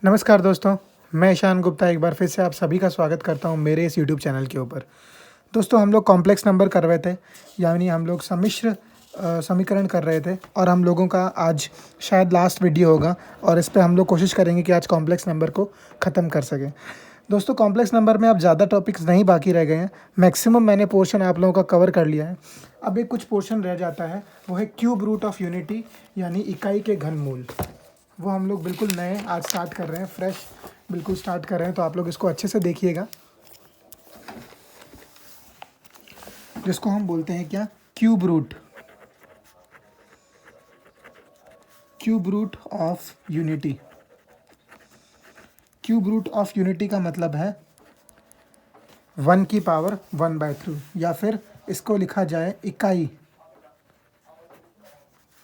नमस्कार दोस्तों, मैं ईशान गुप्ता एक बार फिर से आप सभी का स्वागत करता हूं मेरे इस यूट्यूब चैनल के ऊपर। दोस्तों, हम लोग कॉम्प्लेक्स नंबर कर रहे थे, यानी हम लोग सम्मिश्र समीकरण कर रहे थे और हम लोगों का आज शायद लास्ट वीडियो होगा और इस पे हम लोग कोशिश करेंगे कि आज कॉम्प्लेक्स नंबर को ख़त्म कर सकें। दोस्तों, कॉम्प्लेक्स नंबर में अब ज़्यादा टॉपिक्स नहीं बाकी रह गए हैं, मैक्सिमम मैंने पोर्शन आप लोगों का कवर कर लिया है। अब एक कुछ पोर्शन रह जाता है, वो है क्यूब रूट ऑफ यूनिटी, यानी इकाई के घनमूल। वो हम लोग बिल्कुल नए आज स्टार्ट कर रहे हैं, फ्रेश बिल्कुल स्टार्ट कर रहे हैं, तो आप लोग इसको अच्छे से देखिएगा, जिसको हम बोलते हैं क्या, cube root of unity. Cube root of unity का मतलब है 1 की पावर 1/3, या फिर इसको लिखा जाए इकाई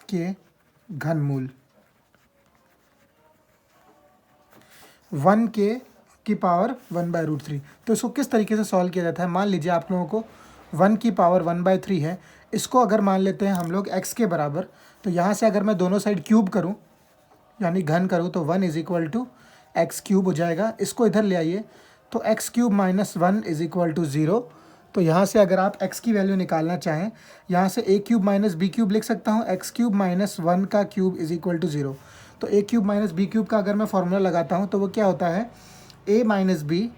के घनमूल। 1 की पावर 1/√3। तो इसको किस तरीके से सॉल्व किया जाता है, मान लीजिए आप लोगों को 1 की पावर 1/3 है, इसको अगर मान लेते हैं हम लोग x के बराबर, तो यहाँ से अगर मैं दोनों साइड क्यूब करूँ यानी घन करूँ तो 1 = x³ हो जाएगा। इसको इधर ले आइए तो x³ - 1 = 0। तो यहाँ से अगर आप x की वैल्यू निकालना चाहें, यहाँ से a³ - b³ लिख सकता हूँ, x³ - 1 का क्यूब = 0। तो a³ - b³ का अगर मैं फॉर्मूला लगाता हूँ तो वो क्या होता है, a - b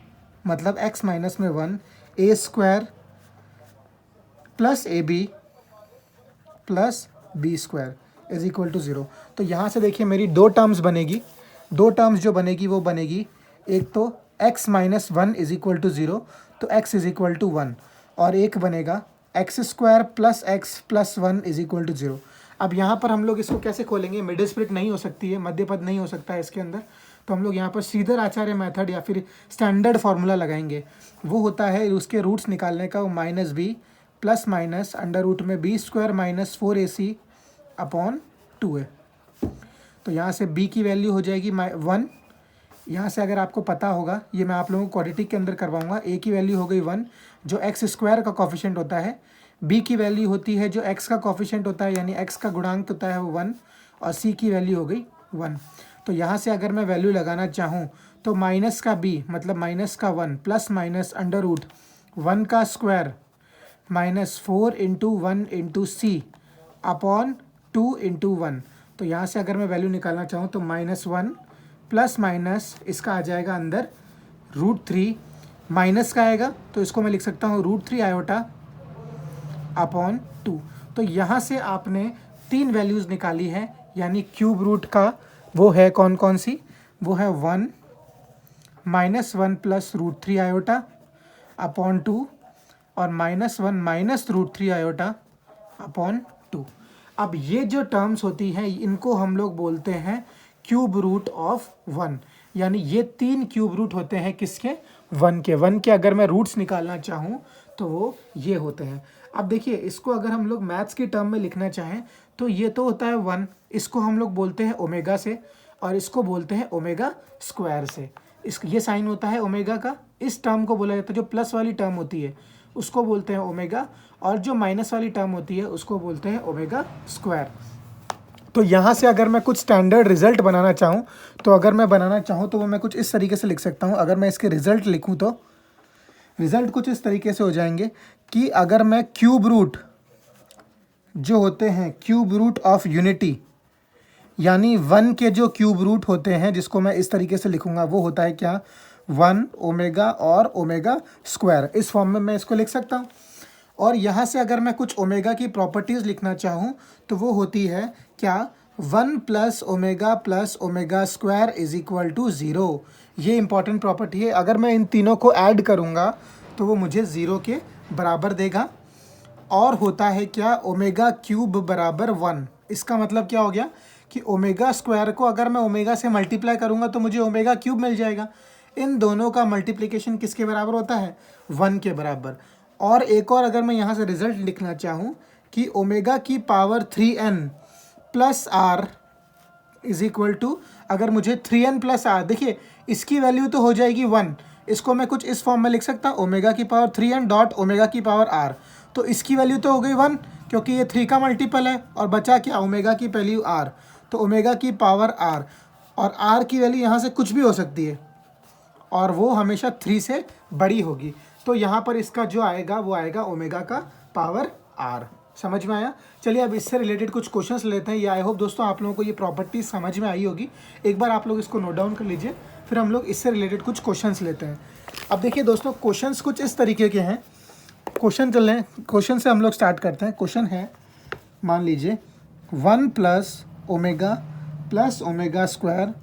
मतलब x माइनस में 1, a² + ab + b² = 0। तो यहाँ से देखिए मेरी दो टर्म्स बनेगी, जो बनेगी वो बनेगी, एक तो x - 1 = 0, तो x = 1, और एक बनेगा x² + x + 1 = 0। अब यहाँ पर हम लोग इसको कैसे खोलेंगे, मिडिल स्प्लिट नहीं हो सकती है, मध्य पद नहीं हो सकता है इसके अंदर, तो हम लोग यहाँ पर सीधर आचार्य मेथड या फिर स्टैंडर्ड फार्मूला लगाएंगे। वो होता है उसके रूट्स निकालने का, वो -b ± b² - 4ac/2 है। तो यहाँ से b की वैल्यू हो जाएगी 1। यहाँ से अगर आपको पता होगा, ये मैं आप लोगों को क्वाड्रेटिक के अंदर करवाऊंगा, a की वैल्यू हो गई 1 जो x² का कॉफिशिएंट होता है, b की वैल्यू होती है जो x का कॉफिशिएंट होता है यानी x का गुणांक होता है वो 1, और c की वैल्यू हो गई 1। तो यहाँ से अगर मैं वैल्यू लगाना चाहूँ तो माइनस का b मतलब -1 ± √1 का स्क्वायर -4 × 1 × c/2 × 1। तो यहाँ से अगर मैं वैल्यू निकालना चाहूँ तो -1 ± इसका आ जाएगा अंदर √3, माइनस का आएगा तो इसको मैं लिख सकता हूँ √3i/2। तो यहाँ से आपने 3 वैल्यूज़ निकाली है, यानी क्यूब रूट का वो है कौन कौन सी, वो है 1 -1 + √3i/2 और -1 - √3i/2। अब ये जो टर्म्स होती हैं इनको हम लोग बोलते हैं क्यूब रूट ऑफ 1, यानी ये 3 क्यूब रूट होते हैं किसके, 1 के अगर मैं रूट्स निकालना चाहूँ तो वो ये होते हैं। अब देखिए इसको अगर हम लोग मैथ्स की टर्म में लिखना चाहें तो ये तो होता है 1, इसको हम लोग बोलते हैं ओमेगा से, और इसको बोलते हैं ओमेगा स्क्वायर से। ये साइन होता है ओमेगा का, इस टर्म को बोला जाता है, जो प्लस वाली टर्म होती है उसको बोलते हैं ओमेगा, और जो माइनस वाली टर्म होती है उसको बोलते हैं ओमेगा स्क्वायर। तो यहाँ से अगर मैं कुछ स्टैंडर्ड रिजल्ट बनाना चाहूँ तो वो मैं कुछ इस तरीके से लिख सकता हूँ। अगर मैं इसके रिजल्ट लिखूँ तो रिजल्ट कुछ इस तरीके से हो जाएंगे कि अगर मैं क्यूब रूट जो होते हैं, क्यूब रूट ऑफ यूनिटी, यानी 1 के जो क्यूब रूट होते हैं, जिसको मैं इस तरीके से लिखूंगा, वो होता है क्या, 1 ओमेगा और ओमेगा स्क्वायर। इस फॉर्म में मैं इसको लिख सकता हूँ। और यहाँ से अगर मैं कुछ ओमेगा की प्रॉपर्टीज़ लिखना चाहूँ तो वो होती है क्या, 1 + ओमेगा स्क्वायर = 0। ये इंपॉर्टेंट प्रॉपर्टी है। अगर मैं इन तीनों को ऐड करूँगा तो वो मुझे 0 के बराबर देगा। और होता है क्या, ओमेगा क्यूब बराबर 1। इसका मतलब क्या हो गया कि ओमेगा स्क्वायर को अगर मैं ओमेगा से मल्टीप्लाई करूँगा तो मुझे ओमेगा क्यूब मिल जाएगा। इन दोनों का मल्टीप्लिकेशन किसके बराबर होता है, 1 के बराबर। और एक और अगर मैं यहाँ से रिजल्ट लिखना चाहूँ कि ओमेगा की पावर 3n + r = अगर मुझे 3n + r, देखिए इसकी वैल्यू तो हो जाएगी 1, इसको मैं कुछ इस फॉर्म में लिख सकता हूँ, ओमेगा की पावर 3n डॉट ओमेगा की पावर r। तो इसकी वैल्यू तो हो गई 1 क्योंकि ये 3 का मल्टीपल है, और बचा क्या, ओमेगा की वैल्यू r, तो ओमेगा की पावर r। और r की वैल्यू यहाँ से कुछ भी हो सकती है और वो हमेशा 3 से बड़ी होगी। तो यहाँ पर इसका जो आएगा वो आएगा ओमेगा का पावर r। समझ में आया? चलिए अब इससे रिलेटेड कुछ क्वेश्चंस लेते हैं। ये आई होप दोस्तों आप लोगों को ये प्रॉपर्टी समझ में आई होगी। एक बार आप लोग इसको नोट डाउन कर लीजिए, फिर हम लोग इससे रिलेटेड कुछ क्वेश्चंस लेते हैं। अब देखिए दोस्तों, क्वेश्चंस कुछ इस तरीके के हैं। क्वेश्चन कर लें, क्वेश्चन से हम लोग स्टार्ट करते हैं। क्वेश्चन है, मान लीजिए 1 plus omega square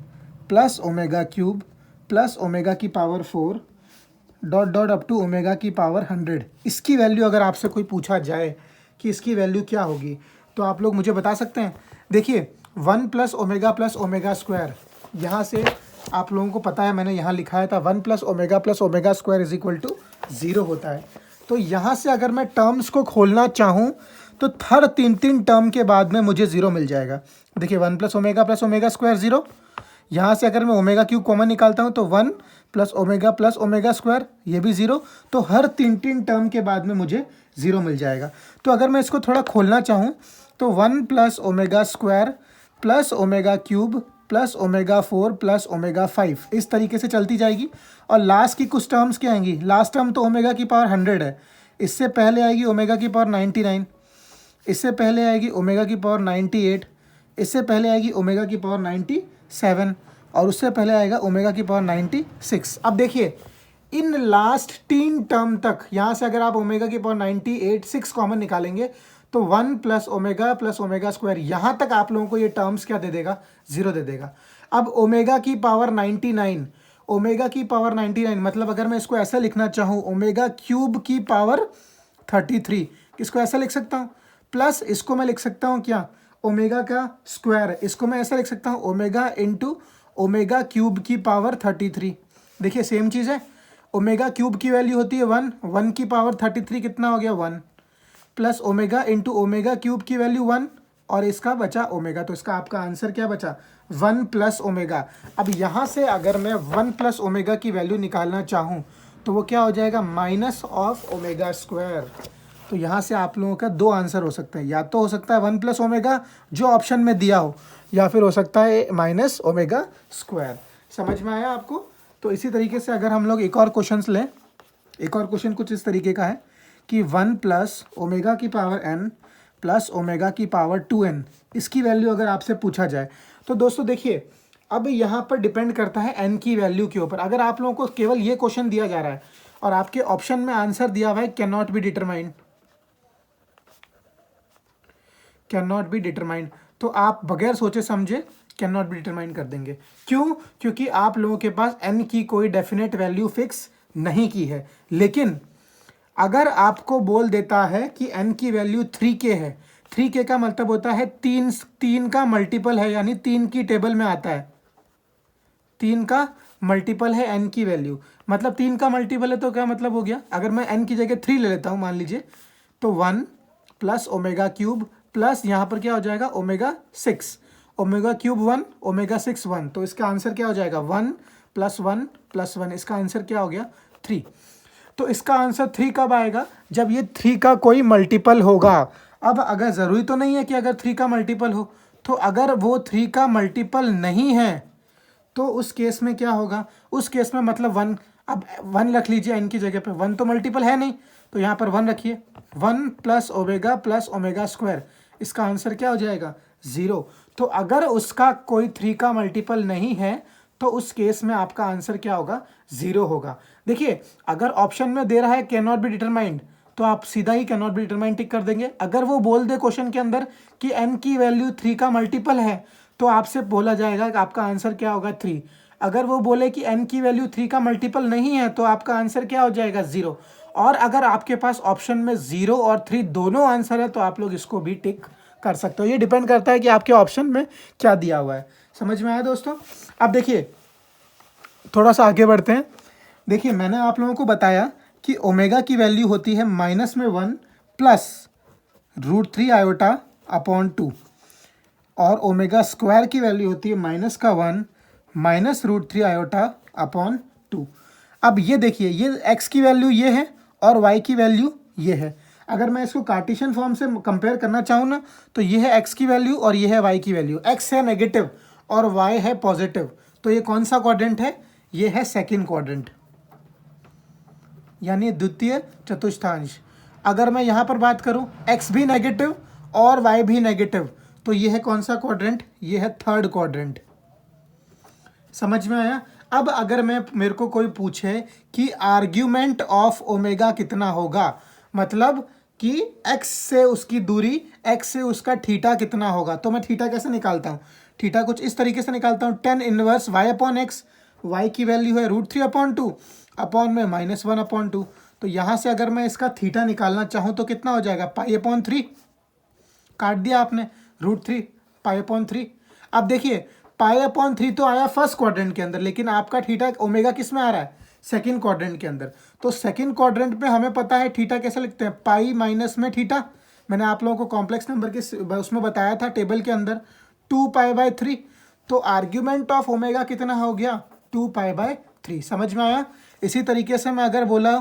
plus omega cube plus omega की power 4 dot dot up to omega की पावर 100। इसकी वैल्यू अगर आपसे कोई पूछा जाए कि इसकी वैल्यू क्या होगी, तो आप लोग मुझे बता सकते हैं। देखिए 1 प्लस ओमेगा स्क्वायर, यहाँ से आप लोगों को पता है, मैंने यहाँ लिखाया था 1 plus omega square is equal to 0 होता है। तो यहाँ से अगर मैं टर्म्स को खोलना चाहूँ तो हर 3 टर्म के बाद में मुझे 0 मिल जाएगा। देखिए 1 प्लस ओमेगा स्क्वायर 0, यहाँ से अगर मैं ओमेगा क्यूब कॉमन निकालता हूँ तो 1 प्लस ओमेगा स्क्वायर, ये भी 0। तो हर 3 टर्म के बाद में मुझे 0 मिल जाएगा। तो अगर मैं इसको थोड़ा खोलना चाहूँ तो 1 plus omega square plus omega cube plus omega 4 plus omega 5, इस तरीके से चलती जाएगी। और लास्ट की कुछ टर्म्स क्या आएंगी? लास्ट टर्म तो ओमेगा की पावर 100 है, इससे पहले आएगी ओमेगा की पावर 99, इससे पहले आएगी ओमेगा की पावर 98, इससे पहले आएगी ओमेगा की पावर 97 और उससे पहले आएगा ओमेगा की पावर 96। अब देखिए इन लास्ट 3 टर्म तक, यहाँ से अगर आप ओमेगा की पावर 98 6 कॉमन निकालेंगे तो 1 प्लस ओमेगा स्क्वायर, यहाँ तक आप लोगों को ये टर्म्स क्या दे देगा? 0 दे देगा। अब ओमेगा की पावर 99, ओमेगा की पावर 99 मतलब अगर मैं इसको ऐसा लिखना चाहूँ ओमेगा क्यूब की पावर 33, इसको ऐसा लिख सकता हूँ। प्लस इसको मैं लिख सकता हूँ क्या? ओमेगा का स्क्वायर, इसको मैं ऐसा लिख सकता हूँ ओमेगा इंटू ओमेगा क्यूब की पावर 33। देखिए सेम चीज़ है, ओमेगा क्यूब की वैल्यू होती है 1 की पावर 33 कितना हो गया? 1 plus omega into omega cube की वैल्यू 1 और इसका बचा ओमेगा। तो इसका आपका आंसर क्या बचा? 1 प्लस ओमेगा। अब यहाँ से अगर मैं 1 प्लस ओमेगा की वैल्यू निकालना चाहूँ तो वो क्या हो जाएगा? Minus of omega square. तो यहाँ से आप लोगों का 2 आंसर हो सकते हैं, या तो हो सकता है 1 प्लस ओमेगा जो ऑप्शन में दिया हो, या फिर हो सकता है माइनस ओमेगा स्क्वायर। समझ में आया आपको? तो इसी तरीके से अगर हम लोग एक और क्वेश्चन लें, एक और क्वेश्चन कुछ इस तरीके का है कि 1 प्लस ओमेगा की पावर n प्लस ओमेगा की पावर 2n, इसकी वैल्यू अगर आपसे पूछा जाए तो दोस्तों देखिए अब यहाँ पर डिपेंड करता है n की वैल्यू के ऊपर। अगर आप लोगों को केवल ये क्वेश्चन दिया जा रहा है और आपके ऑप्शन में आंसर दिया हुआ है कैन नॉट बी डिटरमाइंड, तो आप बगैर सोचे समझे कैन नॉट बी डिटरमाइन कर देंगे। क्यों? क्योंकि आप लोगों के पास n की कोई डेफिनेट वैल्यू फिक्स नहीं की है। लेकिन अगर आपको बोल देता है कि n की वैल्यू 3k है, 3k का मतलब होता है 3 का मल्टीपल है, यानी 3 की टेबल में आता है, 3 का मल्टीपल है n की वैल्यू, मतलब 3 का मल्टीपल है। तो क्या मतलब हो गया? अगर मैं n की जगह 3 ले लेता हूँ मान लीजिए, तो 1 प्लस ओमेगा क्यूब प्लस यहाँ पर क्या हो जाएगा? Omega 6, omega cube 1 omega 6 1। तो इसका आंसर क्या हो जाएगा? 1 प्लस 1 प्लस 1, इसका आंसर क्या हो गया? 3। तो इसका आंसर 3 कब आएगा? जब ये 3 का कोई मल्टीपल होगा। अब अगर ज़रूरी तो नहीं है कि अगर 3 का मल्टीपल हो, तो अगर वो 3 का मल्टीपल नहीं है तो उस केस में क्या होगा? उस केस में मतलब 1, अब 1 रख लीजिए n की जगह पे, 1 तो मल्टीपल है नहीं तो यहाँ पर 1 रखिए, 1 प्लस ओमेगा स्क्वायर, इसका आंसर क्या हो जाएगा? 0। तो अगर उसका कोई 3 का मल्टीपल नहीं है तो उस केस में आपका आंसर क्या होगा? 0 होगा। देखिए अगर ऑप्शन में दे रहा है कैन नॉट बी डिटरमाइंड तो आप सीधा ही can not be determined tick कर देंगे। अगर वो बोल दे क्वेश्चन के अंदर कि n की वैल्यू 3 का मल्टीपल है तो आपसे बोला जाएगा कि आपका आंसर क्या होगा? 3। अगर वो बोले कि n की वैल्यू 3 का मल्टीपल नहीं है तो आपका आंसर क्या हो जाएगा? 0। और अगर आपके पास ऑप्शन में 0 और 3 दोनों आंसर है तो आप लोग इसको भी टिक कर सकते हो। ये डिपेंड करता है कि आपके ऑप्शन में क्या दिया हुआ है। समझ में आया दोस्तों? अब देखिए थोड़ा सा आगे बढ़ते हैं। देखिए मैंने आप लोगों को बताया कि ओमेगा की वैल्यू होती है -1 प्लस √3 आयोटा अपॉन 2 और ओमेगा स्क्वायर की वैल्यू होती है -1 माइनस √3 आयोटा अपॉन 2। अब ये देखिए ये x की वैल्यू ये है और y की वैल्यू ये है। अगर मैं इसको कार्टेशियन फॉर्म से कंपेयर करना चाहूँ ना तो ये है x की वैल्यू और ये है y की वैल्यू। x है नेगेटिव और y है पॉजिटिव, तो ये कौन सा क्वाड्रेंट है? ये है सेकंड क्वाड्रेंट, यानी द्वितीय चतुर्थांश। अगर मैं यहाँ पर बात करूँ x भी नेगेटिव और y भी नेगेटिव, तो ये है कौन सा क्वाड्रेंट? ये है थर्ड क्वाड्रेंट। समझ में आया? अब अगर मेरे को कोई पूछे कि आर्ग्यूमेंट ऑफ ओमेगा कितना होगा, मतलब कि x से उसकी दूरी, x से उसका थीटा कितना होगा, तो मैं थीटा कैसे निकालता हूँ? थीटा कुछ इस तरीके से निकालता हूँ, tan inverse y upon x, y की वैल्यू है √3/2 अपॉन में -1/2। तो यहाँ से अगर मैं इसका थीटा निकालना चाहूँ तो कितना हो जाएगा? π/3, काट दिया आपने, √3 π/3। अब देखिए π/3 तो आया फर्स्ट क्वाड्रेंट के अंदर, लेकिन आपका थीटा ओमेगा किस में आ रहा है? सेकंड क्वाड्रेंट के अंदर। तो सेकंड क्वाड्रेंट में हमें पता है थीटा कैसे लिखते हैं? पाई माइनस में थीटा, मैंने आप लोगों को कॉम्प्लेक्स नंबर के उसमें बताया था टेबल के अंदर, 2π/3। तो आर्ग्यूमेंट ऑफ ओमेगा कितना हो गया? 2π/3। समझ में आया? इसी तरीके से मैं अगर बोला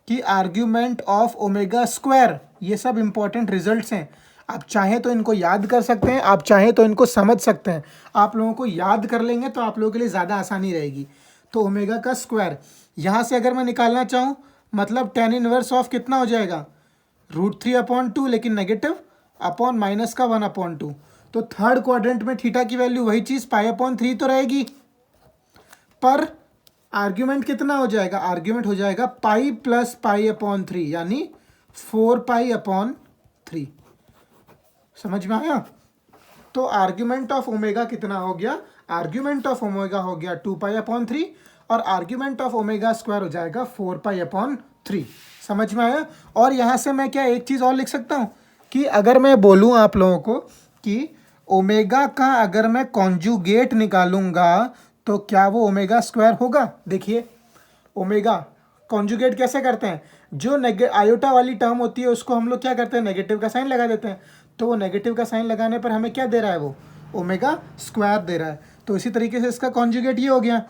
कि आर्ग्यूमेंट ऑफ ओमेगा स्क्वायर, ये सब इंपॉर्टेंट रिजल्ट्स हैं, आप चाहें तो इनको याद कर सकते हैं, आप चाहें तो इनको समझ सकते हैं। आप लोगों को याद कर लेंगे तो आप लोगों के लिए ज़्यादा आसानी रहेगी। तो ओमेगा का स्क्वायर यहाँ से अगर मैं निकालना चाहूँ, मतलब tan इनवर्स ऑफ कितना हो जाएगा? √3/2, लेकिन नेगेटिव, अपॉन माइनस का 1/2। तो थर्ड क्वाड्रेंट में थीटा की वैल्यू वही चीज़ π/3 तो रहेगी, पर आर्ग्यूमेंट कितना हो जाएगा? आर्ग्यूमेंट हो जाएगा पाई प्लस π/3, यानी 4π/3। समझ में आया? तो आर्ग्यूमेंट ऑफ ओमेगा कितना हो गया? आर्ग्यूमेंट ऑफ ओमेगा हो गया 2π/3 और आर्ग्यूमेंट ऑफ ओमेगा स्क्वायर हो जाएगा 4π/3। समझ में आया? और यहाँ से मैं क्या एक चीज़ और लिख सकता हूँ कि अगर मैं बोलूँ आप लोगों को कि ओमेगा का अगर मैं कॉन्जुगेट निकालूंगा तो क्या वो ओमेगा स्क्वायर होगा? देखिए ओमेगा कॉन्जुगेट कैसे करते हैं? जो आयोटा वाली टर्म होती है उसको हम लोग क्या करते हैं? नेगेटिव का साइन लगा देते हैं। तो वो नेगेटिव का साइन लगाने पर हमें क्या दे रहा है? वो ओमेगा स्क्वायर दे रहा है। तो इसी तरीके से इसका कॉन्जुगेट ये हो गया।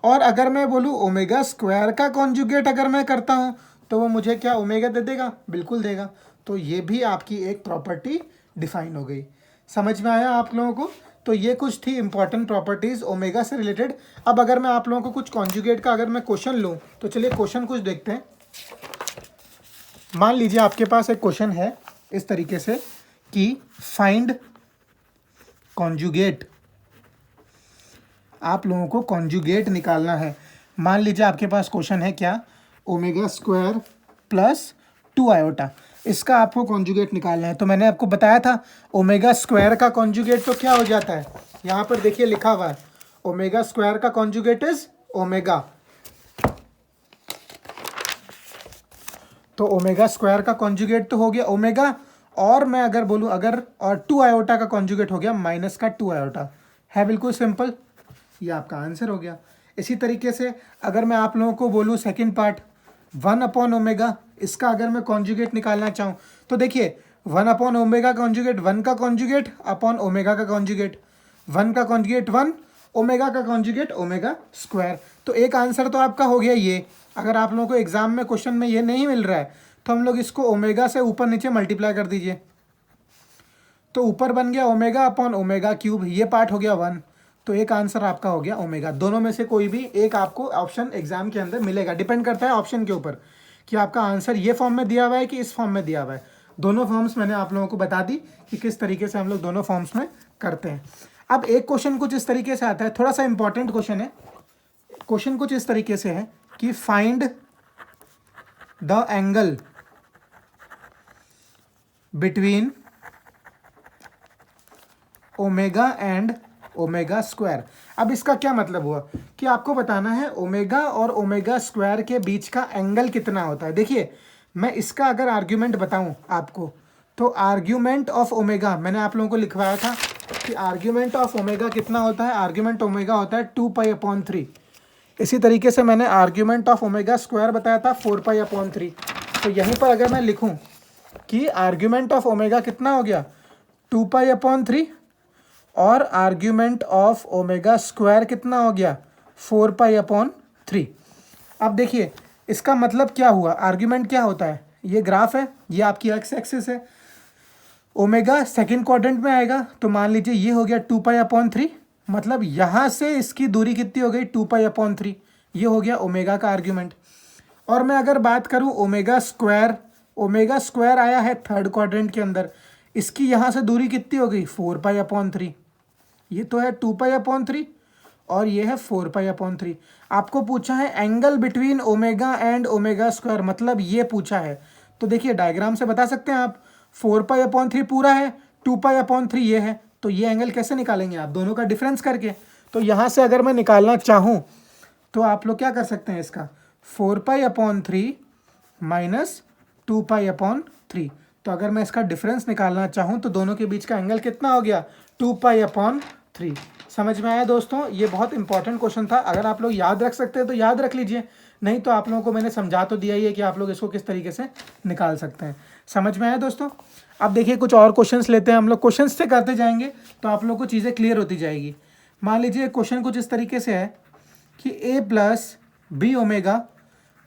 और अगर मैं बोलूँ ओमेगा स्क्वायर का कॉन्जुगेट अगर मैं करता हूँ तो वो मुझे क्या ओमेगा दे देगा? बिल्कुल देगा। तो ये भी आपकी एक प्रॉपर्टी डिफाइन हो गई। समझ में आया आप लोगों को? तो ये कुछ थी इंपॉर्टेंट प्रॉपर्टीज़ ओमेगा से रिलेटेड। अब अगर मैं आप लोगों को कुछ कॉन्जुगेट का अगर मैं क्वेश्चन लूँ तो चलिए क्वेश्चन कुछ देखते हैं। मान लीजिए आपके पास एक क्वेश्चन है इस तरीके से कि फाइंड कॉन्जुगेट, आप लोगों को कॉन्जुगेट निकालना है। मान लीजिए आपके पास क्वेश्चन है क्या? ओमेगा स्क्वायर प्लस 2 आयोटा, इसका आपको कॉन्जुगेट निकालना है। तो मैंने आपको बताया था ओमेगा स्क्वायर का कॉन्जुगेट तो क्या हो जाता है? यहाँ पर देखिए लिखा हुआ है ओमेगा स्क्वायर का कॉन्जुगेट इज ओमेगा। तो ओमेगा स्क्वायर का कॉन्जुगेट तो हो गया ओमेगा, और मैं अगर बोलूँ अगर और 2 आयोटा का कॉन्जुगेट हो गया माइनस का 2 आयोटा। है बिल्कुल सिंपल, ये आपका आंसर हो गया। इसी तरीके से अगर मैं आप लोगों को बोलूँ सेकंड पार्ट 1/ओमेगा, इसका अगर मैं कॉन्जुगेट निकालना चाहूँ तो देखिए 1/ओमेगा कॉन्जुगेट 1 का कॉन्जुगेट अपॉन ओमेगा का कॉन्जुगेट, 1 का कॉन्जुगेट 1, ओमेगा का कॉन्जुगेट ओमेगा स्क्वायर। तो एक आंसर तो आपका हो गया ये। अगर आप लोगों को एग्जाम में क्वेश्चन में ये नहीं मिल रहा है तो हम लोग इसको ओमेगा से ऊपर नीचे मल्टीप्लाई कर दीजिए, तो ऊपर बन गया ओमेगा अपॉन ओमेगा क्यूब, ये पार्ट हो गया 1। तो एक आंसर आपका हो गया ओमेगा। दोनों में से कोई भी एक आपको ऑप्शन एग्जाम के अंदर मिलेगा, डिपेंड करता है ऑप्शन के ऊपर कि आपका आंसर ये फॉर्म में दिया हुआ है कि इस फॉर्म में दिया हुआ है। दोनों फॉर्म्स मैंने आप लोगों को बता दी कि किस तरीके से हम लोग दोनों फॉर्म्स में करते हैं। अब एक क्वेश्चन कुछ इस तरीके से आता है, थोड़ा सा इंपॉर्टेंट क्वेश्चन है। क्वेश्चन कुछ इस तरीके से है कि find the angle between omega and omega square. अब इसका क्या मतलब हुआ कि आपको बताना है ओमेगा और ओमेगा स्क्वायर के बीच का एंगल कितना होता है। देखिए मैं इसका अगर आर्ग्यूमेंट बताऊं आपको तो आर्ग्यूमेंट ऑफ ओमेगा मैंने आप लोगों को लिखवाया था कि आर्ग्यूमेंट ऑफ ओमेगा कितना होता है? आर्ग्यूमेंट ओमेगा होता है 2π/3। इसी तरीके से मैंने आर्ग्यूमेंट ऑफ ओमेगा स्क्वायर बताया था 4π/3। तो यहीं पर अगर मैं लिखूं कि आर्ग्यूमेंट ऑफ ओमेगा कितना हो गया 2π/3 और आर्ग्यूमेंट ऑफ ओमेगा स्क्वायर कितना हो गया 4π/3। अब देखिए इसका मतलब क्या हुआ? आर्ग्यूमेंट क्या होता है? ये ग्राफ है, ये आपकी एक्स एक्सिस है, ओमेगा सेकंड क्वाड्रेंट में आएगा, तो मान लीजिए ये हो गया 2π/3 मतलब यहाँ से इसकी दूरी कितनी हो गई 2π/3, ये हो गया ओमेगा का आर्ग्यूमेंट। और मैं अगर बात करूँ ओमेगा स्क्वायर आया है थर्ड क्वाड्रेंट के अंदर, इसकी यहाँ से दूरी कितनी हो गई 4π/3, ये तो है 2π/3 और ये है 4π/3। आपको पूछा है angle between omega and omega square, मतलब ये पूछा है। तो देखिए डायग्राम से बता सकते हैं आप, 4π/3 पूरा है, 2π/3 ये है, तो ये एंगल कैसे निकालेंगे आप, दोनों का डिफरेंस करके। तो यहाँ से अगर मैं निकालना चाहूँ तो आप लोग क्या कर सकते हैं, इसका 4π/3 माइनस 2π/3। तो अगर मैं इसका डिफरेंस निकालना चाहूँ तो दोनों के बीच का एंगल कितना हो गया 2π/3। समझ में आया दोस्तों, ये बहुत इंपॉर्टेंट क्वेश्चन था। अगर आप लोग याद रख सकते हैं तो याद रख लीजिए, नहीं तो आप लोगों को मैंने समझा तो दिया ही है कि आप लोग इसको किस तरीके से निकाल सकते हैं। समझ में आया दोस्तों। अब देखिए कुछ और क्वेश्चंस लेते हैं हम लोग, क्वेश्चंस से करते जाएंगे तो आप लोग को चीज़ें क्लियर होती जाएगी। मान लीजिए क्वेश्चन कुछ इस तरीके से है कि a plus B omega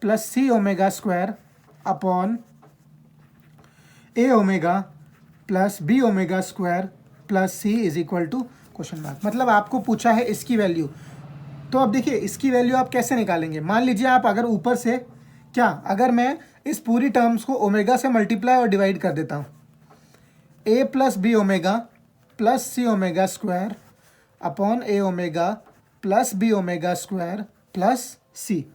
plus C omega square upon A omega plus B omega square plus C is equal to question mark. मतलब आपको पूछा है इसकी वैल्यू। तो अब देखिए इसकी वैल्यू आप कैसे निकालेंगे। मान लीजिए आप अगर ऊपर से क्या, अगर मैं इस पूरी टर्म्स को ओमेगा से मल्टीप्लाई और डिवाइड कर देता हूँ, A plus B omega plus C omega square upon A omega plus B omega square plus C.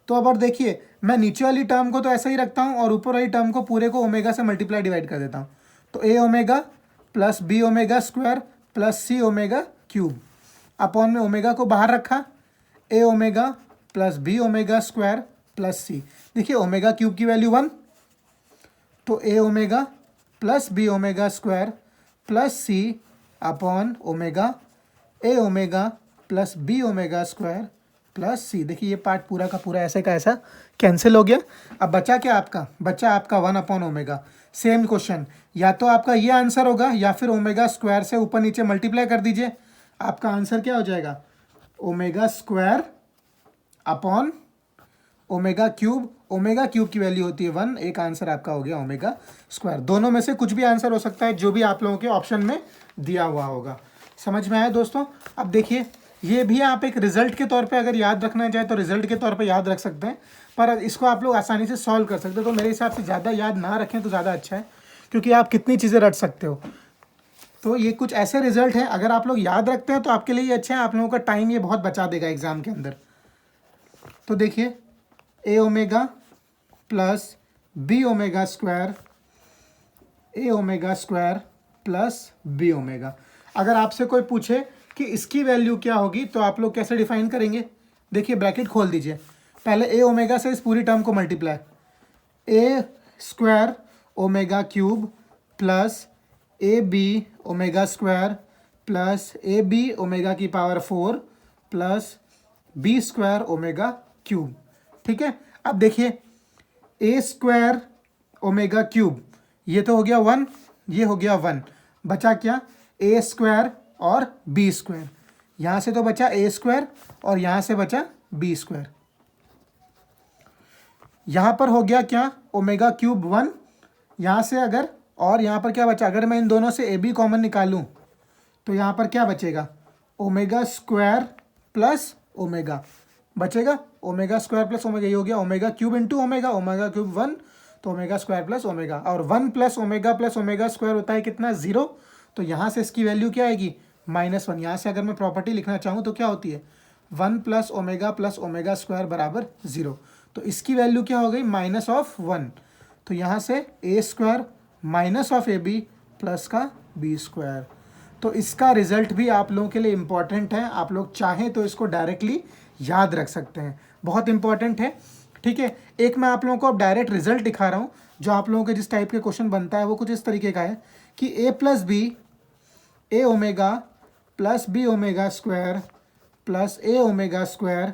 तो अब और देखिए मैं नीचे वाली टर्म को तो ऐसा ही रखता हूँ और ऊपर वाली टर्म को पूरे को ओमेगा से मल्टीप्लाई डिवाइड कर देता हूँ। तो A omega plus B omega square plus C omega cube upon में ओमेगा को बाहर रखा, A omega plus B omega square plus C. देखिए ओमेगा क्यूब की वैल्यू 1, तो A omega plus B omega square plus C upon omega A omega plus B omega square plus C. देखिए ये part पूरा का पूरा ऐसे का ऐसा कैंसिल हो गया। अब बचा क्या आपका, बचा आपका 1/ओमेगा। सेम क्वेश्चन, या तो आपका ये आंसर होगा या फिर ओमेगा स्क्वायर से ऊपर नीचे मल्टीप्लाई कर दीजिए, आपका आंसर क्या हो जाएगा omega square upon omega cube. Omega cube की वैल्यू होती है 1, एक आंसर आपका हो गया ओमेगा स्क्वायर। दोनों में से कुछ भी आंसर हो सकता है जो भी आप लोगों के ऑप्शन में दिया हुआ होगा। समझ में आया दोस्तों। अब देखिए ये भी आप एक रिजल्ट के तौर पे अगर याद रखना चाहे तो रिजल्ट के तौर पे याद रख सकते हैं, पर इसको आप लोग आसानी से सॉल्व कर सकते हो। तो मेरे हिसाब से ज़्यादा याद ना रखें तो ज़्यादा अच्छा है, क्योंकि आप कितनी चीज़ें रट सकते हो। तो ये कुछ ऐसे रिजल्ट हैं, अगर आप लोग याद रखते हैं तो आपके लिए ये अच्छा है, आप लोगों का टाइम ये बहुत बचा देगा एग्जाम के अंदर। तो देखिए A omega plus B omega square A omega square plus B omega. अगर आपसे कोई पूछे कि इसकी वैल्यू क्या होगी तो आप लोग कैसे डिफाइन करेंगे। देखिए ब्रैकेट खोल दीजिए, पहले ए ओमेगा से इस पूरी टर्म को multiply, A square omega cube plus A B omega square plus A B omega की power 4 plus B square omega cube. ठीक है, अब देखिए ए स्क्वायर ओमेगा क्यूब, ये तो हो गया 1, ये हो गया 1, बचा क्या ए स्क्वायर और बी स्क्वायर। यहाँ से तो बचा ए स्क्वायर और यहाँ से बचा बी स्क्वायर। यहाँ पर हो गया क्या ओमेगा क्यूब 1, यहाँ से अगर, और यहाँ पर क्या बचा, अगर मैं इन दोनों से ए बी कॉमन निकालूँ तो यहाँ पर क्या बचेगा ओमेगा स्क्वायर प्लस ओमेगा बचेगा, ओमेगा स्क्वायर प्लस ओमेगा, ये हो गया omega cube into omega, omega cube 1 तो ओमेगा स्क्वायर प्लस ओमेगा, और 1 प्लस ओमेगा स्क्वायर होता है कितना 0। तो यहाँ से इसकी वैल्यू क्या आएगी -1। यहाँ से अगर मैं प्रॉपर्टी लिखना चाहूँ तो क्या होती है 1 प्लस ओमेगा स्क्वायर बराबर 0। तो इसकी वैल्यू क्या हो गई -1। तो यहाँ से A square minus of A B plus का बी स्क्वायर। तो इसका रिजल्ट भी आप लोगों के लिए इम्पॉर्टेंट है, आप लोग चाहें तो इसको डायरेक्टली याद रख सकते हैं, बहुत इंपॉर्टेंट है। ठीक है, एक मैं आप लोगों को अब डायरेक्ट रिजल्ट दिखा रहा हूँ, जो आप लोगों के जिस टाइप के क्वेश्चन बनता है वो कुछ इस तरीके का है कि A plus B A omega plus B omega square plus A omega square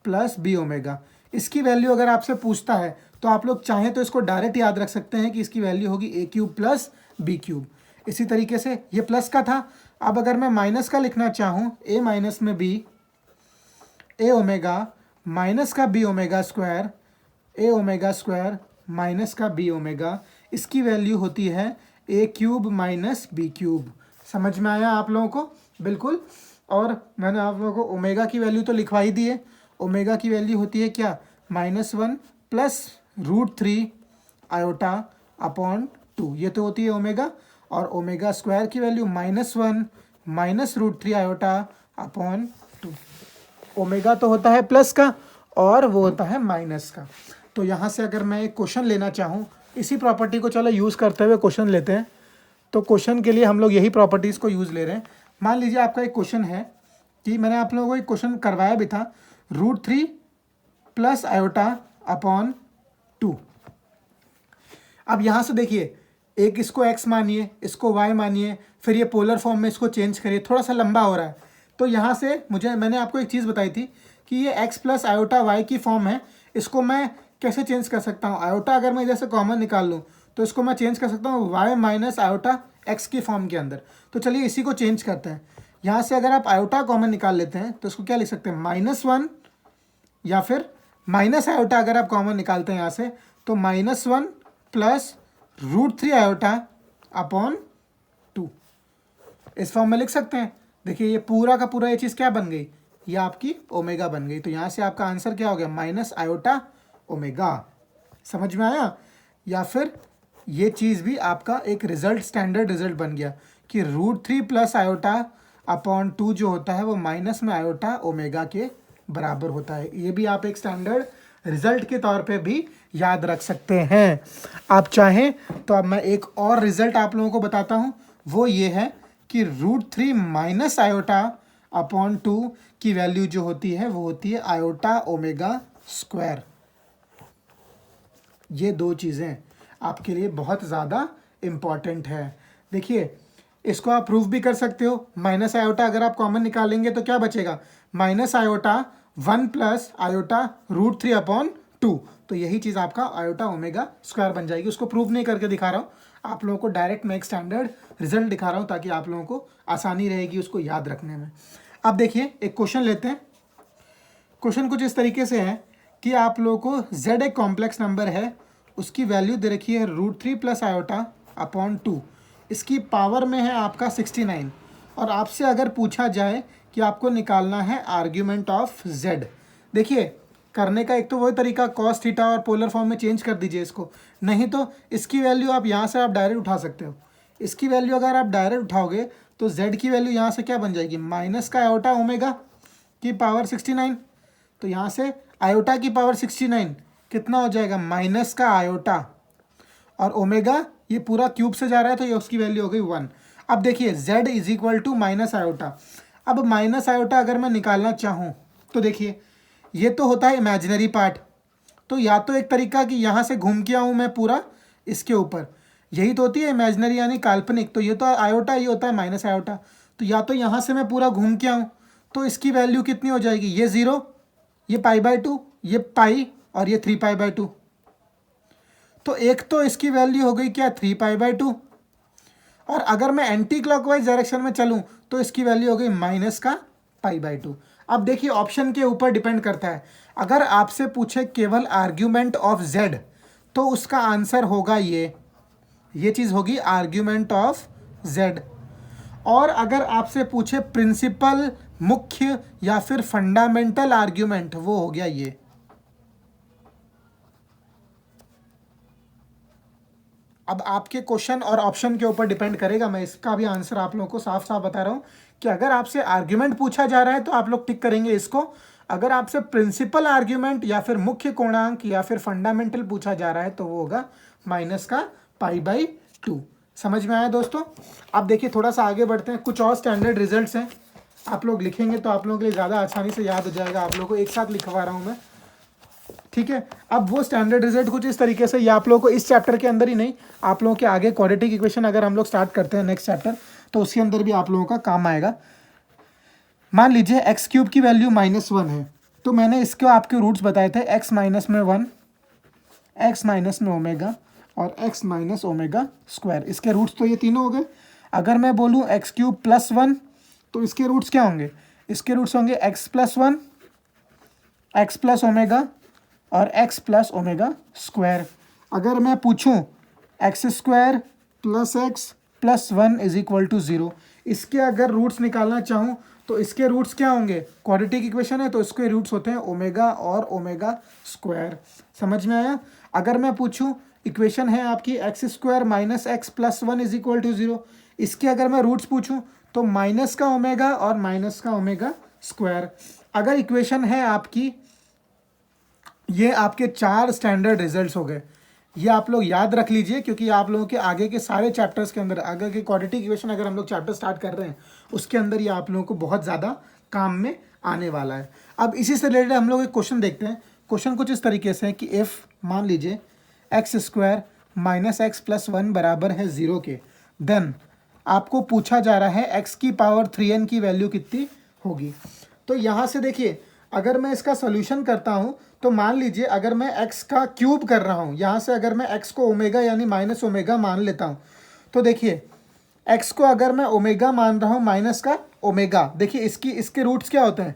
plus B omega. इसकी वैल्यू अगर आपसे पूछता है तो आप लोग चाहें तो इसको डायरेक्ट याद रख सकते हैं कि इसकी वैल्यू होगी ए क्यूब प्लस बी क्यूब। इसी तरीके से ये प्लस का था, अब अगर मैं माइनस का लिखना चाहूँ ए माइनस में बी ए ओमेगा माइनस का B omega square A omega square minus का बी ओमेगा, इसकी वैल्यू होती है ए क्यूब माइनस बी क्यूब। समझ में आया आप लोगों को, बिल्कुल। और मैंने आप लोगों को ओमेगा की वैल्यू तो लिखवा ही दी है। ओमेगा की वैल्यू होती है क्या, -1 प्लस √3 आयोटा अपॉन 2, ये तो होती है ओमेगा। और ओमेगा स्क्वायर की value -1 minus √3 iota upon 2। Omega तो होता है प्लस का और वो होता है माइनस का। तो यहाँ से अगर मैं एक क्वेश्चन लेना चाहूँ, इसी प्रॉपर्टी को चलो यूज़ करते हुए क्वेश्चन लेते हैं। तो क्वेश्चन के लिए हम लोग यही प्रॉपर्टीज़ को यूज़ ले रहे हैं। मान लीजिए आपका एक क्वेश्चन है कि मैंने आप लोगों को एक क्वेश्चन करवाया भी था, √3 प्लस आयोटा अपॉन 2। अब यहाँ से देखिए, एक इसको x मानिए, इसको y मानिए, फिर ये पोलर फॉर्म में इसको चेंज करिए, थोड़ा सा लंबा हो रहा है। तो यहाँ से मैंने आपको एक चीज़ बताई थी कि ये x प्लस आयोटा y की फॉर्म है, इसको मैं कैसे चेंज कर सकता हूँ। आयोटा अगर मैं इधर से कॉमन निकाल लूँ तो इसको मैं चेंज कर सकता हूँ y माइनस आयोटा x की फॉर्म के अंदर। तो चलिए इसी को चेंज करते हैं। यहाँ से अगर आप आयोटा कॉमन निकाल लेते हैं तो इसको क्या लिख सकते हैं, -1, या फिर माइनस आयोटा अगर आप कॉमन निकालते हैं यहाँ से तो -1 प्लस √3 आयोटा अपॉन 2, इस फॉर्म में लिख सकते हैं। देखिए ये पूरा का पूरा ये चीज़ क्या बन गई, ये आपकी ओमेगा बन गई। तो यहाँ से आपका आंसर क्या हो गया, माइनस आयोटा ओमेगा। समझ में आया। या फिर ये चीज़ भी आपका एक रिजल्ट, स्टैंडर्ड रिजल्ट बन गया कि √3 प्लस आयोटा अपॉन 2 जो होता है वो माइनस में आयोटा ओमेगा के बराबर होता है। ये भी आप एक स्टैंडर्ड रिजल्ट के तौर पे भी याद रख सकते हैं। आप चाहें तो अब मैं एक और रिजल्ट आप लोगों को बताता हूँ, वो ये है कि √3 माइनस आयोटा अपॉन 2 की वैल्यू जो होती है वो होती है आयोटा ओमेगा स्क्वायर। ये दो चीज़ें आपके लिए बहुत ज़्यादा इम्पॉर्टेंट है। देखिए इसको आप प्रूफ भी कर सकते हो। माइनस आयोटा अगर आप कॉमन निकालेंगे तो क्या बचेगा, minus iota 1 plus iota √3 upon 2। तो यही चीज़ आपका आयोटा ओमेगा स्क्वायर बन जाएगी। उसको प्रूफ नहीं करके दिखा रहा हूँ, आप लोगों को डायरेक्ट मैं एक स्टैंडर्ड रिजल्ट दिखा रहा हूँ ताकि आप लोगों को आसानी रहेगी उसको याद रखने में। अब देखिए एक क्वेश्चन लेते हैं। क्वेश्चन कुछ इस तरीके से है कि आप लोगों को z एक कॉम्प्लेक्स नंबर है, उसकी वैल्यू दे रखी है √3 प्लस आयोटा अपॉन 2, इसकी पावर में है आपका 69, और आपसे अगर पूछा जाए कि आपको निकालना है आर्ग्यूमेंट ऑफ z। देखिए करने का एक तो वही तरीका कॉस थीटा और पोलर फॉर्म में चेंज कर दीजिए इसको, नहीं तो इसकी वैल्यू आप यहाँ से आप डायरेक्ट उठा सकते हो। इसकी वैल्यू अगर आप डायरेक्ट उठाओगे तो z की वैल्यू यहाँ से क्या बन जाएगी, माइनस का आयोटा ओमेगा की पावर 69। तो यहाँ से आयोटा की पावर 69 कितना हो जाएगा, माइनस का आयोटा, और ओमेगा ये पूरा क्यूब से जा रहा है तो ये उसकी वैल्यू हो गई 1। अब देखिए z is equal to minus iota. अब माइनस आयोटा अगर मैं निकालना चाहूँ तो देखिए ये तो होता है इमेजिनरी पार्ट, तो या तो एक तरीका कि यहाँ से घूम के आऊँ मैं पूरा इसके ऊपर, यही तो होती है इमेजिनरी यानी काल्पनिक। तो ये तो आयोटा, ये होता है माइनस आयोटा, तो या तो यहाँ से मैं पूरा घूम के आऊँ तो इसकी वैल्यू कितनी हो जाएगी, ये 0, ये π/2, ये पाई, और ये 3π/2। तो एक तो इसकी वैल्यू हो गई क्या, 3π/2, और अगर मैं एंटी क्लॉकवाइज डायरेक्शन में चलूँ तो इसकी वैल्यू हो गई माइनस का π/2। अब देखिए ऑप्शन के ऊपर डिपेंड करता है। अगर आपसे पूछे केवल आर्ग्यूमेंट ऑफ z तो उसका आंसर होगा ये चीज़ होगी आर्ग्यूमेंट ऑफ z। और अगर आपसे पूछे प्रिंसिपल, मुख्य या फिर फंडामेंटल आर्ग्यूमेंट, वो हो गया ये। अब आपके क्वेश्चन और ऑप्शन के ऊपर डिपेंड करेगा। मैं इसका भी आंसर आप लोगों को साफ साफ बता रहा हूँ कि अगर आपसे आर्ग्यूमेंट पूछा जा रहा है तो आप लोग टिक करेंगे इसको। अगर आपसे प्रिंसिपल आर्ग्यूमेंट या फिर मुख्य कोणांक या फिर फंडामेंटल पूछा जा रहा है तो वो होगा माइनस का π/2। समझ में आया दोस्तों। अब देखिए थोड़ा सा आगे बढ़ते हैं, कुछ और स्टैंडर्ड रिजल्ट्स हैं, आप लोग लिखेंगे तो आप लोगों के लिए ज़्यादा आसानी से याद हो जाएगा। आप लोगों को एक साथ लिखवा रहा हूँ मैं, ठीक है। अब वो स्टैंडर्ड रिजल्ट कुछ इस तरीके से, ये आप लोगों को इस चैप्टर के अंदर ही नहीं, आप लोगों के आगे क्वाड्रेटिक इक्वेशन अगर हम लोग स्टार्ट करते हैं नेक्स्ट चैप्टर तो उसके अंदर भी आप लोगों का काम आएगा। मान लीजिए x³ की वैल्यू -1 है, तो मैंने इसके आपके रूट्स बताए थे, x माइनस में 1, x माइनस में ओमेगा और x माइनस ओमेगा स्क्वायर। इसके रूट्स तो ये तीनों हो गए। अगर मैं बोलूँ x³ + 1 तो इसके रूट्स क्या होंगे, इसके रूट्स होंगे x + 1, x प्लस ओमेगा और x प्लस ओमेगा स्क्वायर। अगर मैं पूछूं x² + x + 1 = 0, इसके अगर रूट्स निकालना चाहूँ तो इसके रूट्स क्या होंगे, क्वाड्रेटिक इक्वेशन है तो इसके रूट्स होते हैं ओमेगा और ओमेगा स्क्वायर। समझ में आया। अगर मैं पूछूं इक्वेशन है आपकी x square minus x plus one is equal to zero, इसके अगर मैं रूट्स पूछूं तो माइनस का ओमेगा और माइनस का ओमेगा स्क्वायर। अगर इक्वेशन है आपकी, ये आपके 4 स्टैंडर्ड रिजल्ट्स हो गए, ये आप लोग याद रख लीजिए क्योंकि आप लोगों के आगे के सारे चैप्टर्स के अंदर, आगे के क्वाड्रेटिक इक्वेशन अगर हम लोग चैप्टर स्टार्ट कर रहे हैं उसके अंदर ये आप लोगों को बहुत ज़्यादा काम में आने वाला है। अब इसी से रिलेटेड हम लोग एक क्वेश्चन देखते हैं। क्वेश्चन कुछ इस तरीके से है कि इफ़ मान लीजिए x square minus x plus one बराबर है 0 के, देन आपको पूछा जा रहा है एक्स की पावर 3n की वैल्यू कितनी होगी। तो यहाँ से देखिए, अगर मैं इसका सोल्यूशन करता हूँ तो मान लीजिए अगर मैं x का क्यूब कर रहा हूँ, यहाँ से अगर मैं x को ओमेगा यानी माइनस ओमेगा मान लेता हूँ, तो देखिए x को अगर मैं ओमेगा मान रहा हूँ माइनस का ओमेगा, देखिए इसके रूट्स क्या होते हैं,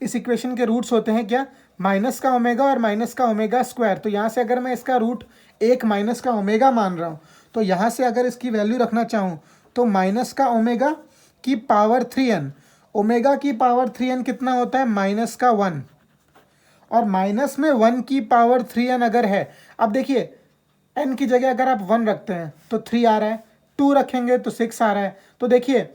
इस इक्वेशन के रूट्स होते हैं क्या, माइनस का ओमेगा और माइनस का ओमेगा स्क्वायर। तो यहाँ से अगर मैं इसका रूट एक माइनस का ओमेगा मान रहा हूँ, तो यहाँ से अगर इसकी वैल्यू रखना चाहूँ तो माइनस का ओमेगा की पावर 3n, ओमेगा की पावर 3n कितना होता है, माइनस का 1, और माइनस में 1 की पावर 3n अगर है, अब देखिए n की जगह अगर आप 1 रखते हैं तो 3 आ रहा है, 2 रखेंगे तो 6 आ रहा है। तो देखिए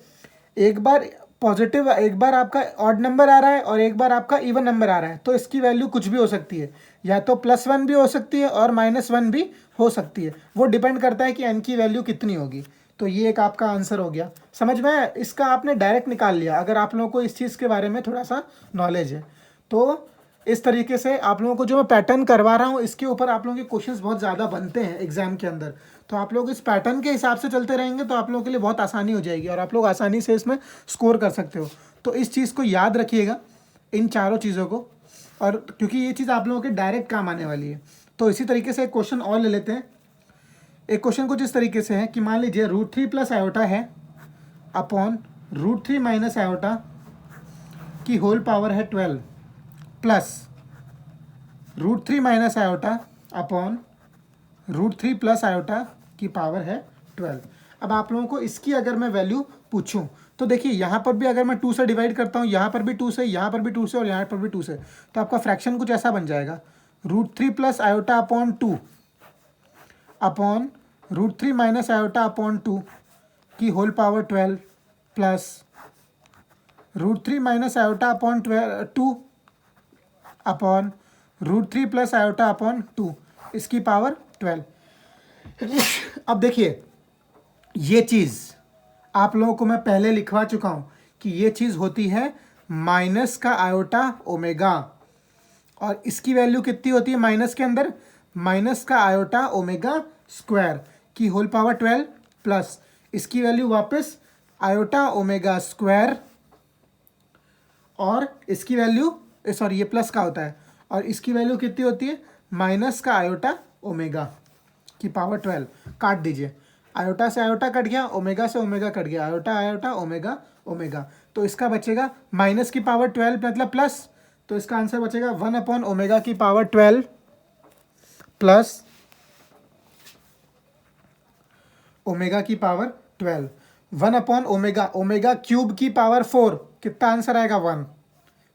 एक बार पॉजिटिव, एक बार आपका ऑड नंबर आ रहा है और एक बार आपका इवन नंबर आ रहा है, तो इसकी वैल्यू कुछ भी हो सकती है, या तो +1 भी हो सकती है और -1 भी हो सकती है, वो डिपेंड करता है कि n की वैल्यू कितनी होगी। तो ये एक आपका आंसर हो गया, समझ में, इसका आपने डायरेक्ट निकाल लिया अगर आप लोगों को इस चीज़ के बारे में थोड़ा सा नॉलेज है। तो इस तरीके से आप लोगों को जो मैं पैटर्न करवा रहा हूँ इसके ऊपर आप लोगों के क्वेश्चंस बहुत ज़्यादा बनते हैं एग्जाम के अंदर, तो आप लोग इस पैटर्न के हिसाब से चलते रहेंगे तो आप लोगों के लिए बहुत आसानी हो जाएगी और आप लोग आसानी से इसमें स्कोर कर सकते हो। तो इस चीज़ को याद रखिएगा, इन चारों चीज़ों को, और क्योंकि ये चीज़ आप लोगों के डायरेक्ट काम आने वाली है। तो इसी तरीके से एक क्वेश्चन और ले लेते हैं। एक क्वेश्चन कुछ इस तरीके से है कि मान लीजिए √3 प्लस आयोटा है अपॉन √3 माइनस आयोटा की होल पावर है 12 plus √3 minus iota upon √3 plus iota की पावर है 12। अब आप लोगों को इसकी अगर मैं वैल्यू पूछूं तो देखिए यहाँ पर भी अगर मैं 2 से डिवाइड करता हूँ, यहाँ पर भी 2 से, यहाँ पर भी 2 से और यहाँ पर भी 2 से, तो आपका फ्रैक्शन कुछ ऐसा बन जाएगा, √3 plus iota upon 2 upon √3 minus iota upon 2 की whole power 12 plus √3 minus iota upon 2 upon √3 plus iota upon 2 इसकी पावर 12। अब देखिए ये चीज़ आप लोगों को मैं पहले लिखवा चुका हूँ कि ये चीज़ होती है माइनस का आयोटा ओमेगा, और इसकी वैल्यू कितनी होती है माइनस के अंदर, माइनस का आयोटा ओमेगा स्क्वायर की होल पावर 12 प्लस इसकी वैल्यू वापस आयोटा ओमेगा स्क्वायर, और इसकी वैल्यू सॉरी ये प्लस का होता है, और इसकी वैल्यू कितनी होती है माइनस का आयोटा ओमेगा की पावर 12। काट दीजिए, आयोटा से आयोटा कट गया, ओमेगा से ओमेगा कट गया, आयोटा आयोटा ओमेगा ओमेगा, तो इसका बचेगा माइनस की पावर 12 मतलब प्लस, तो इसका आंसर बचेगा 1 अपॉन ओमेगा की पावर 12 प्लस ओमेगा की power 12, 1 upon omega, omega cube की पावर 4, कितना आंसर आएगा 1,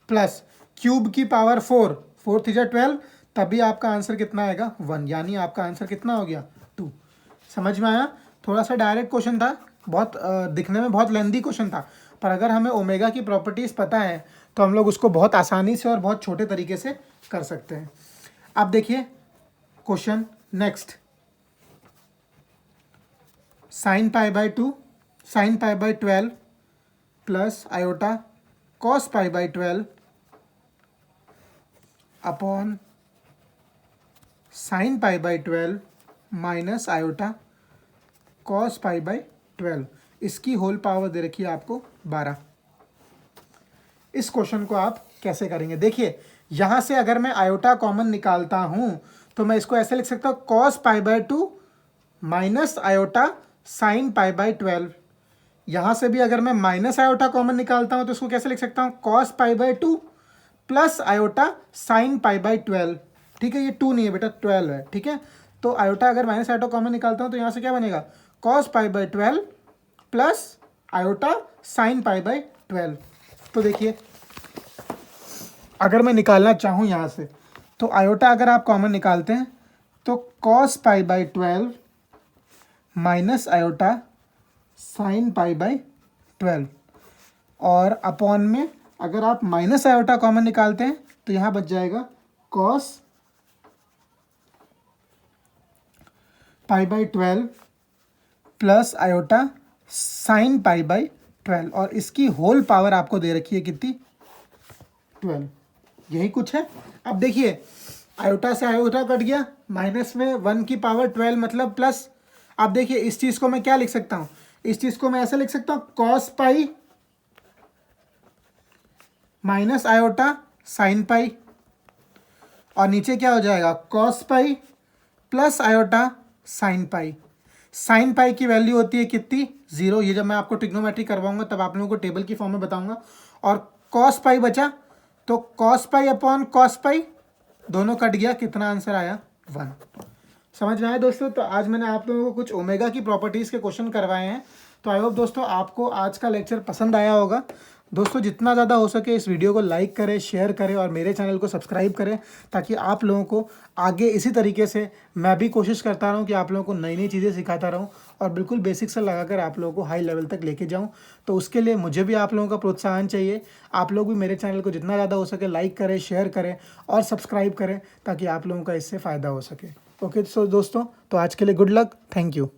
प्लस क्यूब की पावर 4, 4 3 12, तभी आपका आंसर कितना आएगा 1, यानी आपका आंसर कितना हो गया 2। समझ में आया। थोड़ा सा डायरेक्ट क्वेश्चन था, बहुत दिखने में बहुत लेंदी क्वेश्चन था, पर अगर हमें ओमेगा की प्रॉपर्टीज़ पता है तो हम लोग उसको बहुत आसानी से और बहुत छोटे तरीके से कर सकते हैं। अब देखिए question next, sin pi by 2, sin pi by 12 plus iota cos pi by 12 upon sin pi by 12 minus iota cos pi by 12, इसकी होल पावर दे रखी है आपको 12। इस क्वेश्चन को आप कैसे करेंगे, देखिए यहाँ से अगर मैं आयोटा कॉमन निकालता हूँ तो मैं इसको ऐसे लिख सकता हूँ cos pi by 2 minus iota sin pi by 12। यहाँ से भी अगर मैं माइनस आयोटा कॉमन निकालता हूँ तो इसको कैसे लिख सकता हूँ cos pi by 2 plus iota sin pi by 12। ठीक है, ये 2 नहीं है बेटा 12 है, ठीक है। तो आयोटा अगर माइनस आयोटा कॉमन निकालता हूँ तो यहाँ से क्या बनेगा cos pi by 12 plus iota sin pi by 12। तो देखिए अगर मैं निकालना चाहूँ यहाँ से तो आयोटा अगर आप कॉमन निकालते हैं तो cos pi by 12 minus iota sine pi by 12, और अपॉन में अगर आप माइनस आयोटा कॉमन निकालते हैं तो यहाँ बच जाएगा cos pi by 12 plus iota sine pi by 12, और इसकी होल पावर आपको दे रखी है कितनी, 12। यही कुछ है। अब देखिए आयोटा से आयोटा कट गया, माइनस में 1 की पावर 12 मतलब प्लस। अब देखिए इस चीज़ को मैं क्या लिख सकता हूँ, इस चीज़ को मैं ऐसे लिख सकता हूँ cos pi minus iota sine pi, और नीचे क्या हो जाएगा cos pi plus iota sine pi. Sine pi की वैल्यू होती है कितनी, 0। ये जब मैं आपको ट्रिग्नोमेट्री करवाऊंगा तब आप लोगों को टेबल की फॉर्म में बताऊंगा। और cos पाई बचा तो cos पाई अपॉन cos पाई, दोनों कट गया, कितना आंसर आया, 1। समझ में आया दोस्तों। तो आज मैंने आप लोगों को कुछ ओमेगा की प्रॉपर्टीज़ के क्वेश्चन करवाए हैं। तो आई होप दोस्तों आपको आज का लेक्चर पसंद आया होगा। दोस्तों जितना ज़्यादा हो सके इस वीडियो को लाइक करें, शेयर करें और मेरे चैनल को सब्सक्राइब करें, ताकि आप लोगों को आगे इसी तरीके से मैं भी कोशिश करता रहूं कि आप लोगों को नई नई चीज़ें सिखाता रहूं और बिल्कुल बेसिक से लगाकर आप लोगों को हाई लेवल तक लेके जाऊं। तो उसके लिए मुझे भी आप लोगों का प्रोत्साहन चाहिए। आप लोग भी मेरे चैनल को जितना ज़्यादा हो सके लाइक करें, शेयर करें और सब्सक्राइब करें, ताकि आप लोगों का इससे फ़ायदा हो सके। ओके सो दोस्तों, तो आज के लिए गुड लक, थैंक यू।